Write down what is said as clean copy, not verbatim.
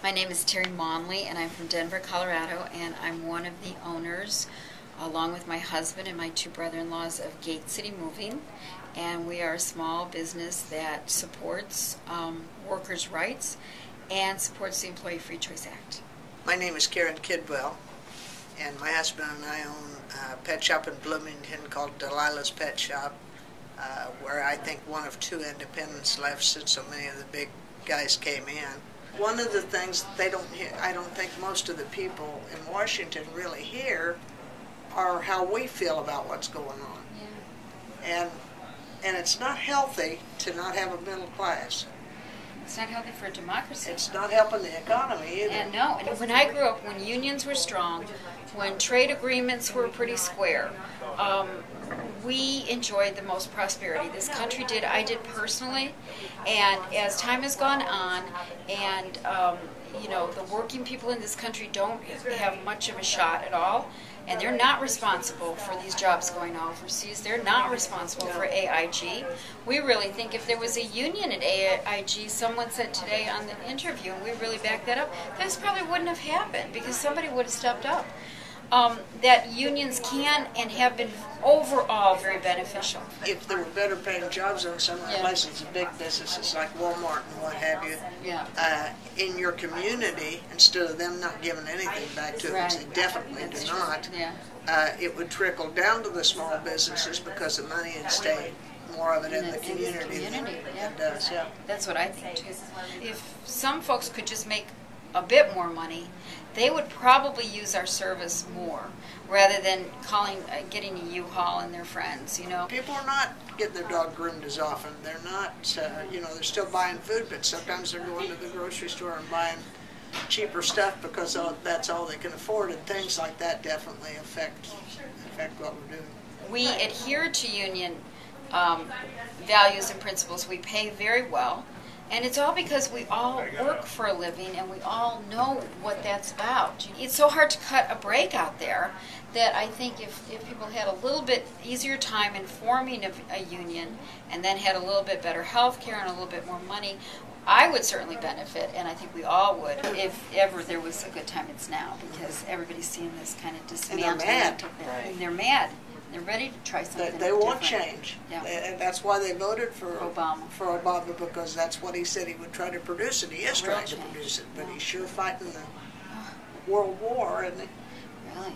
My name is Terry Monley, and I'm from Denver, Colorado, and I'm one of the owners, along with my husband and my two brother-in-laws, of Gate City Moving. And we are a small business that supports workers' rights and supports the Employee Free Choice Act. My name is Karen Kidwell, and my husband and I own a pet shop in Bloomington called Delilah's Pet Shop, where I think one of two independents left since so many of the big guys came in. One of the things they don't hear, I don't think most of the people in Washington really hear, are how we feel about what's going on. Yeah. And it's not healthy to not have a middle class. It's not healthy for democracy. It's not helping the economy either. And no, and when I grew up, when unions were strong, when trade agreements were pretty square, we enjoyed the most prosperity. This country did, I did personally, and as time has gone on, and you know, the working people in this country don't have much of a shot at all, and they're not responsible for these jobs going overseas. They're not responsible for AIG. We really think if there was a union at AIG, someone said today on the interview, and we really back that up, this probably wouldn't have happened because somebody would have stepped up. That unions can and have been overall very beneficial. If there were better paying jobs on some of the places, the big businesses like Walmart and what have you, in your community, instead of them not giving anything back to them, which they definitely do not, it would trickle down to the small businesses because the money would stay more of it in the community than it does. Yeah. That's what I think too. If some folks could just make a bit more money, they would probably use our service more rather than getting a U-Haul and their friends, you know. People are not getting their dog groomed as often. They're not, you know, they're still buying food, but sometimes they're going to the grocery store and buying cheaper stuff because that's all they can afford, and things like that definitely affect what we're doing. We adhere to union values and principles. We pay very well. And it's all because we all work for a living and we all know what that's about. It's so hard to cut a break out there that I think if people had a little bit easier time in forming a union and then had a little bit better health care and a little bit more money, I would certainly benefit, and I think we all would. If ever there was a good time, it's now, because everybody's seeing this kind of dismantling. And they're mad. And they're mad. They're ready to try something They want different. change. Yeah. And that's why they voted for Obama, because that's what he said he would try to produce, and he is trying to produce it. But he's sure fighting the World War, isn't he? Really?